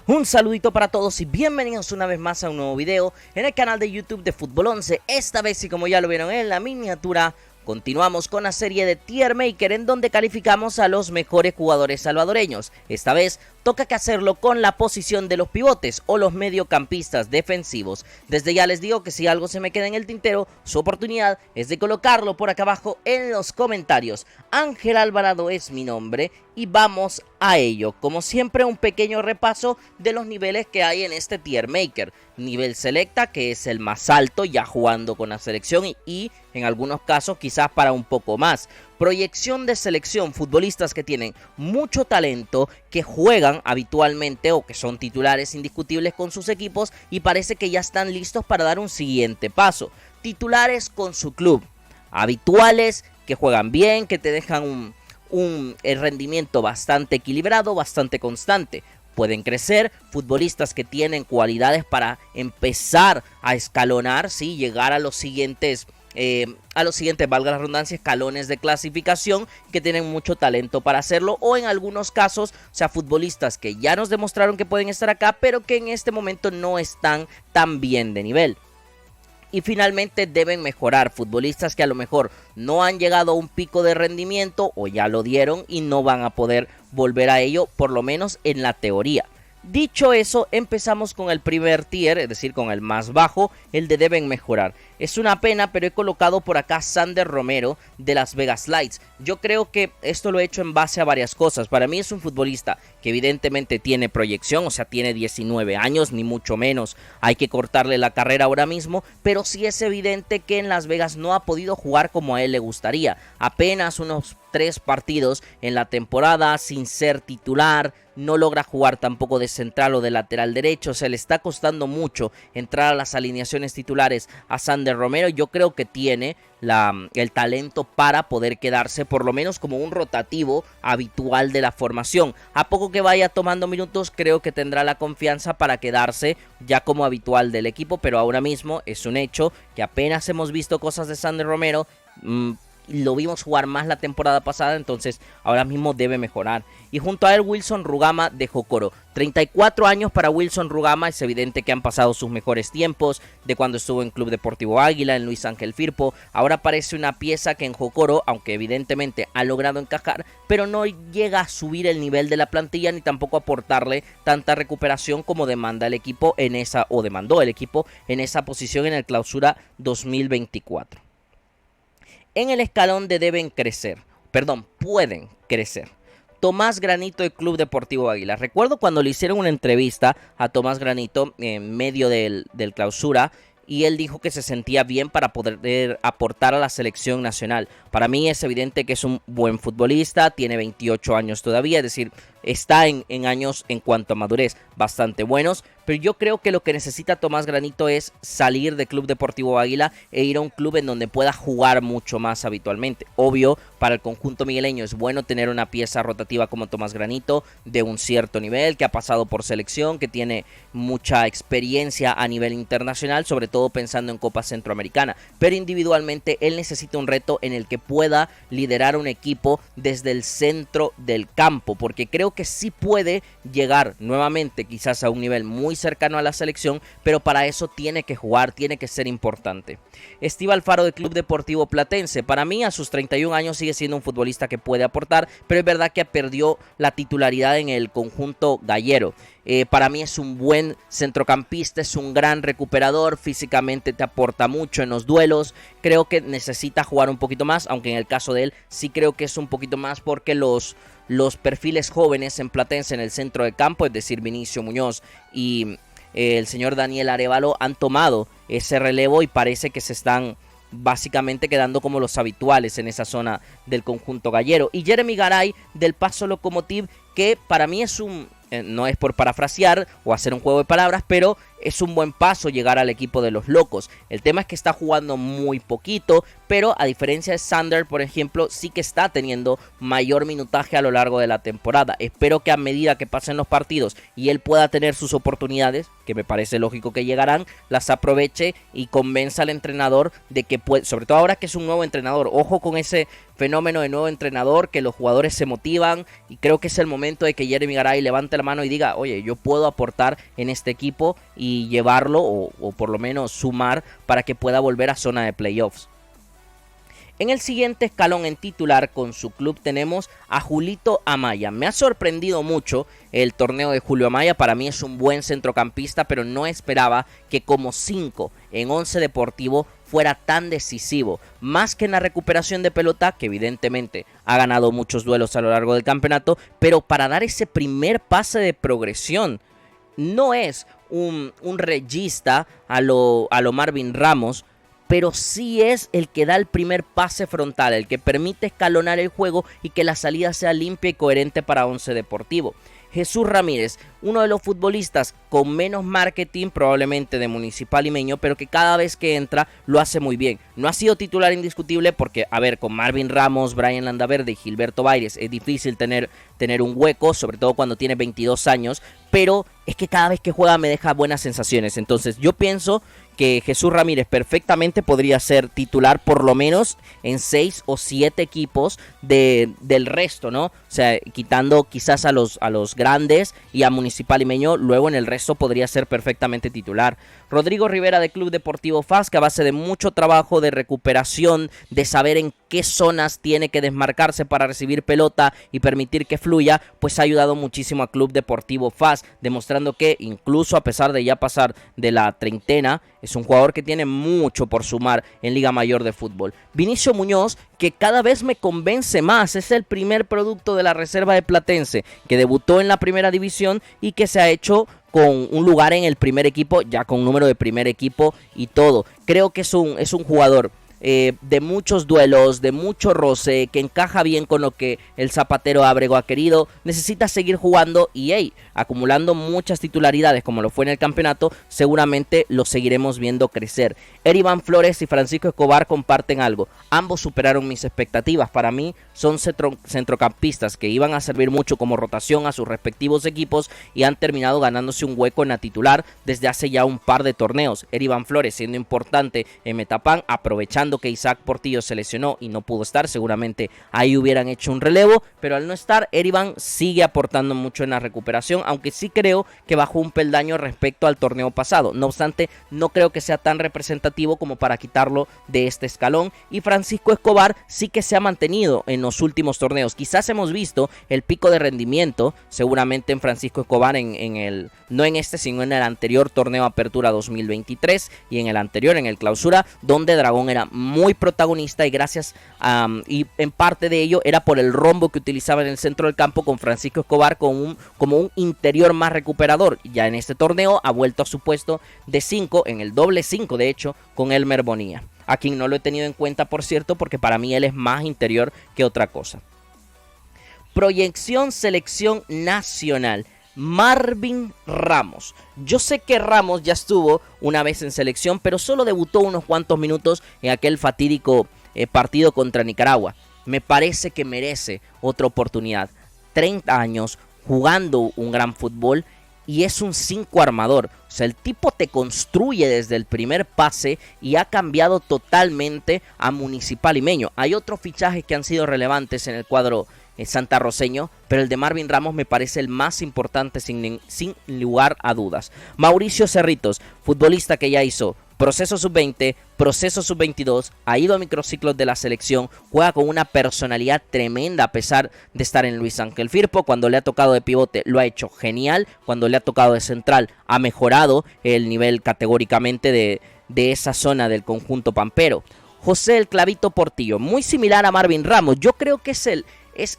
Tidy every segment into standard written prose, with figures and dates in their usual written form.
Un saludito para todos y bienvenidos una vez más a un nuevo video en el canal de YouTube de Fútbol 11. Esta vez, y como ya lo vieron en la miniatura, continuamos con la serie de Tier Maker en donde calificamos a los mejores jugadores salvadoreños. Esta vez toca que hacerlo con la posición de los pivotes o los mediocampistas defensivos. Desde ya les digo que si algo se me queda en el tintero, su oportunidad es de colocarlo por acá abajo en los comentarios. Ángel Alvarado es mi nombre y vamos a ello. Como siempre, un pequeño repaso de los niveles que hay en este Tier Maker. Nivel Selecta, que es el más alto, ya jugando con la selección y en algunos casos quizás para un poco más. Proyección de selección, futbolistas que tienen mucho talento, que juegan habitualmente o que son titulares indiscutibles con sus equipos y parece que ya están listos para dar un siguiente paso. Titulares con su club, habituales, que juegan bien, que te dejan el rendimiento bastante equilibrado, bastante constante. Pueden crecer, futbolistas que tienen cualidades para empezar a escalonar, ¿sí? Llegar a los siguientes, valga la redundancia, escalones de clasificación, que tienen mucho talento para hacerlo, o en algunos casos, o sea, futbolistas que ya nos demostraron que pueden estar acá, pero que en este momento no están tan bien de nivel. Y finalmente deben mejorar, futbolistas que a lo mejor no han llegado a un pico de rendimiento o ya lo dieron y no van a poder volver a ello, por lo menos en la teoría. Dicho eso, empezamos con el primer tier, es decir, con el más bajo, el de deben mejorar. Es una pena, pero he colocado por acá Sander Romero de Las Vegas Lights. Yo creo que esto lo he hecho en base a varias cosas. Para mí es un futbolista que evidentemente tiene proyección, o sea, tiene 19 años, ni mucho menos. Hay que cortarle la carrera ahora mismo, pero sí es evidente que en Las Vegas no ha podido jugar como a él le gustaría. Apenas unos 3 partidos en la temporada sin ser titular, no logra jugar tampoco de central o de lateral derecho, se le está costando mucho entrar a las alineaciones titulares a Sander Romero. Yo creo que tiene el talento para poder quedarse por lo menos como un rotativo habitual de la formación. A poco que vaya tomando minutos, creo que tendrá la confianza para quedarse ya como habitual del equipo, pero ahora mismo es un hecho que apenas hemos visto cosas de Sander Romero. Lo vimos jugar más la temporada pasada, entonces ahora mismo debe mejorar. Y junto a él, Wilson Rugama de Jocoro. 34 años para Wilson Rugama, es evidente que han pasado sus mejores tiempos de cuando estuvo en Club Deportivo Águila, en Luis Ángel Firpo. Ahora parece una pieza que en Jocoro, aunque evidentemente ha logrado encajar, pero no llega a subir el nivel de la plantilla ni tampoco aportarle tanta recuperación como demanda el equipo en esa, o demandó el equipo en esa posición en el Clausura 2024. En el escalón de pueden crecer. Tomás Granito del Club Deportivo Águila. Recuerdo cuando le hicieron una entrevista a Tomás Granito en medio del Clausura y él dijo que se sentía bien para poder aportar a la selección nacional. Para mí es evidente que es un buen futbolista, tiene 28 años todavía, es decir, está en años en cuanto a madurez bastante buenos, pero yo creo que lo que necesita Tomás Granito es salir de Club Deportivo Águila e ir a un club en donde pueda jugar mucho más habitualmente. Obvio, para el conjunto migueleño es bueno tener una pieza rotativa como Tomás Granito de un cierto nivel, que ha pasado por selección, que tiene mucha experiencia a nivel internacional, sobre todo pensando en Copa Centroamericana, pero individualmente él necesita un reto en el que pueda liderar un equipo desde el centro del campo, porque creo que sí puede llegar nuevamente quizás a un nivel muy cercano a la selección, pero para eso tiene que jugar, tiene que ser importante. Steve Alfaro de Club Deportivo Platense, para mí a sus 31 años sigue siendo un futbolista que puede aportar, pero es verdad que perdió la titularidad en el conjunto gallero. Para mí es un buen centrocampista, es un gran recuperador, físicamente te aporta mucho en los duelos, creo que necesita jugar un poquito más, aunque en el caso de él sí creo que es un poquito más porque los perfiles jóvenes en Platense en el centro del campo, es decir, Vinicio Muñoz y el señor Daniel Arévalo han tomado ese relevo y parece que se están básicamente quedando como los habituales en esa zona del conjunto gallero. Y Jeremy Garay del Paso Locomotiv, que para mí es no es por parafrasear o hacer un juego de palabras, pero es un buen paso llegar al equipo de los locos. El tema es que está jugando muy poquito, pero a diferencia de Sander, por ejemplo, sí que está teniendo mayor minutaje a lo largo de la temporada. Espero que a medida que pasen los partidos y él pueda tener sus oportunidades, que me parece lógico que llegarán, las aproveche y convenza al entrenador de que puede, sobre todo ahora que es un nuevo entrenador. Ojo con ese fenómeno de nuevo entrenador, que los jugadores se motivan, y creo que es el momento de que Jeremy Garay levante la mano y diga, oye, yo puedo aportar en este equipo y llevarlo o por lo menos sumar para que pueda volver a zona de playoffs. En el siguiente escalón en titular con su club tenemos a Julito Amaya. Me ha sorprendido mucho el torneo de Julio Amaya. Para mí es un buen centrocampista, pero no esperaba que como 5 en Once Deportivo fuera tan decisivo. Más que en la recuperación de pelota, que evidentemente ha ganado muchos duelos a lo largo del campeonato, pero para dar ese primer pase de progresión. No es un regista a lo Marvin Ramos, pero sí es el que da el primer pase frontal, el que permite escalonar el juego y que la salida sea limpia y coherente para Once Deportivo. Jesús Ramírez, uno de los futbolistas con menos marketing probablemente de Municipal Limeño, pero que cada vez que entra lo hace muy bien. No ha sido titular indiscutible porque, a ver, con Marvin Ramos, Brian Landaverde y Gilberto Baires es difícil tener un hueco, sobre todo cuando tiene 22 años, pero es que cada vez que juega me deja buenas sensaciones. Entonces yo pienso que Jesús Ramírez perfectamente podría ser titular por lo menos en 6 o 7 equipos del resto, ¿no? O sea, quitando quizás a los grandes y a Municipal Limeño, luego en el resto podría ser perfectamente titular. Rodrigo Rivera de Club Deportivo FAS, que a base de mucho trabajo de recuperación, de saber en qué zonas tiene que desmarcarse para recibir pelota y permitir que fluya, pues ha ayudado muchísimo a Club Deportivo FAS, demostrando que incluso a pesar de ya pasar de la treintena, es un jugador que tiene mucho por sumar en Liga Mayor de Fútbol. Vinicio Muñoz, que cada vez me convence más, es el primer producto de la reserva de Platense, que debutó en la primera división y que se ha hecho con un lugar en el primer equipo, ya con número de primer equipo y todo. Creo que es un jugador de muchos duelos, de mucho roce, que encaja bien con lo que el Zapatero Ábrego ha querido. Necesita seguir jugando y acumulando muchas titularidades como lo fue en el campeonato, seguramente lo seguiremos viendo crecer. Erivan Flores y Francisco Escobar comparten algo, ambos superaron mis expectativas. Para mí son centrocampistas que iban a servir mucho como rotación a sus respectivos equipos y han terminado ganándose un hueco en la titular desde hace ya un par de torneos. Erivan Flores siendo importante en Metapan, aprovechando que Isaac Portillo se lesionó y no pudo estar, seguramente ahí hubieran hecho un relevo, pero al no estar, Erivan sigue aportando mucho en la recuperación, aunque sí creo que bajó un peldaño respecto al torneo pasado. No obstante, no creo que sea tan representativo como para quitarlo de este escalón, y Francisco Escobar sí que se ha mantenido en los últimos torneos. Quizás hemos visto el pico de rendimiento, seguramente en Francisco Escobar no en este, sino en el anterior torneo Apertura 2023 y en el anterior, en el Clausura, donde Dragón era muy protagonista y y en parte de ello era por el rombo que utilizaba en el centro del campo con Francisco Escobar como un interior más recuperador. Ya en este torneo ha vuelto a su puesto de 5, en el doble 5 de hecho, con Elmer Bonilla, a quien no lo he tenido en cuenta, por cierto, porque para mí él es más interior que otra cosa. Proyección selección nacional. Marvin Ramos. Yo sé que Ramos ya estuvo una vez en selección, pero solo debutó unos cuantos minutos en aquel fatídico partido contra Nicaragua. Me parece que merece otra oportunidad. 30 años jugando un gran fútbol y es un 5 armador. O sea, el tipo te construye desde el primer pase y ha cambiado totalmente a Municipal Limeño. Hay otros fichajes que han sido relevantes en el cuadro santarroceño, pero el de Marvin Ramos me parece el más importante sin lugar a dudas. Mauricio Cerritos, futbolista que ya hizo proceso sub-20, proceso sub-22, ha ido a microciclos de la selección, juega con una personalidad tremenda a pesar de estar en Luis Ángel Firpo. Cuando le ha tocado de pivote lo ha hecho genial, cuando le ha tocado de central ha mejorado el nivel categóricamente de esa zona del conjunto pampero. José el Clavito Portillo, muy similar a Marvin Ramos. Yo creo que es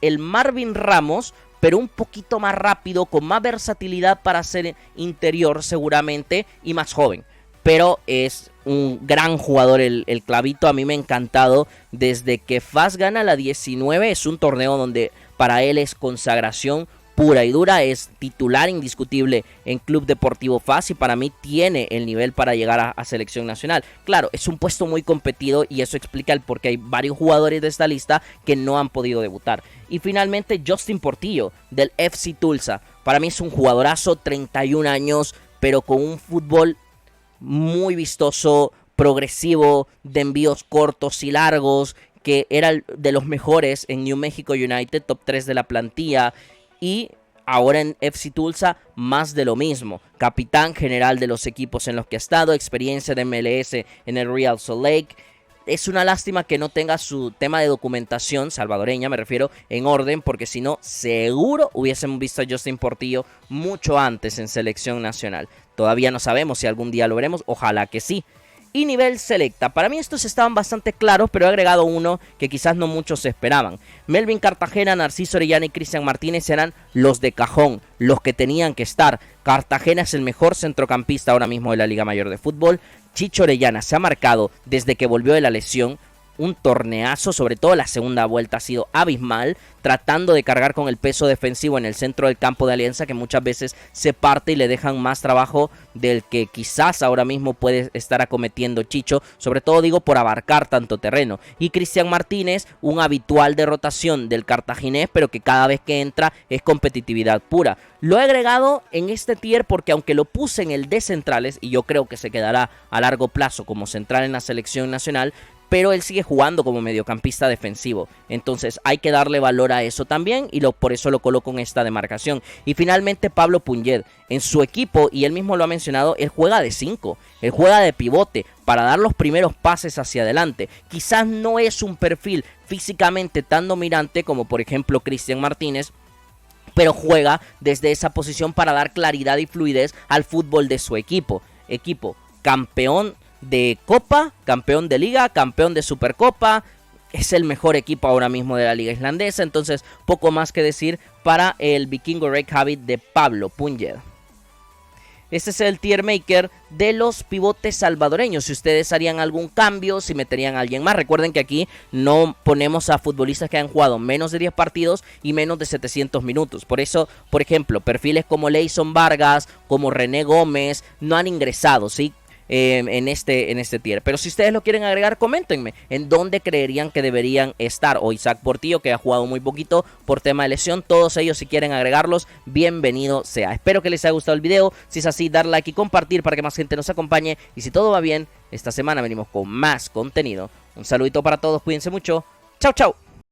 el Marvin Ramos, pero un poquito más rápido, con más versatilidad para ser interior seguramente y más joven. Pero es un gran jugador el Clavito, a mí me ha encantado desde que FAS gana la 19, es un torneo donde para él es consagración pura y dura, es titular indiscutible en Club Deportivo FAS y para mí tiene el nivel para llegar a selección nacional. Claro, es un puesto muy competido y eso explica el por qué hay varios jugadores de esta lista que no han podido debutar. Y finalmente Justin Portillo del FC Tulsa. Para mí es un jugadorazo, 31 años, pero con un fútbol muy vistoso, progresivo, de envíos cortos y largos, que era de los mejores en New Mexico United, top 3 de la plantilla. Y ahora en FC Tulsa, más de lo mismo. Capitán general de los equipos en los que ha estado, experiencia de MLS en el Real Salt Lake. Es una lástima que no tenga su tema de documentación salvadoreña, me refiero, en orden, porque si no, seguro hubiésemos visto a Justin Portillo mucho antes en selección nacional. Todavía no sabemos si algún día lo veremos, ojalá que sí. Y nivel selecta, para mí estos estaban bastante claros, pero he agregado uno que quizás no muchos esperaban. Melvin Cartagena, Narciso Orellana y Cristian Martínez eran los de cajón, los que tenían que estar. Cartagena es el mejor centrocampista ahora mismo de la Liga Mayor de Fútbol. Chicho Orellana se ha marcado desde que volvió de la lesión un torneazo, sobre todo la segunda vuelta ha sido abismal, tratando de cargar con el peso defensivo en el centro del campo de Alianza, que muchas veces se parte y le dejan más trabajo del que quizás ahora mismo puede estar acometiendo Chicho, sobre todo digo por abarcar tanto terreno. Y Cristian Martínez, un habitual de rotación del cartaginés, pero que cada vez que entra es competitividad pura. Lo he agregado en este tier porque aunque lo puse en el de centrales, y yo creo que se quedará a largo plazo como central en la selección nacional, pero él sigue jugando como mediocampista defensivo. Entonces hay que darle valor a eso también y por eso lo coloco en esta demarcación. Y finalmente Pablo Punjed. En su equipo, y él mismo lo ha mencionado, él juega de 5. Él juega de pivote para dar los primeros pases hacia adelante. Quizás no es un perfil físicamente tan dominante como por ejemplo Cristian Martínez, pero juega desde esa posición para dar claridad y fluidez al fútbol de su equipo. Equipo campeón de Copa, campeón de Liga, campeón de Supercopa. Es el mejor equipo ahora mismo de la Liga Islandesa. Entonces poco más que decir para el vikingo Reykjavik de Pablo Punjed. Este es el tier maker de los pivotes salvadoreños. Si ustedes harían algún cambio, si meterían a alguien más. Recuerden que aquí no ponemos a futbolistas que han jugado menos de 10 partidos y menos de 700 minutos. Por eso, por ejemplo, perfiles como Leison Vargas, como René Gómez, no han ingresado, ¿sí? En este tier. Pero si ustedes lo quieren agregar, coméntenme en dónde creerían que deberían estar. O Isaac Portillo, que ha jugado muy poquito por tema de lesión. Todos ellos, si quieren agregarlos, bienvenido sea. Espero que les haya gustado el video. Si es así, dar like y compartir para que más gente nos acompañe. Y si todo va bien, esta semana venimos con más contenido. Un saludito para todos, cuídense mucho. Chau, chau.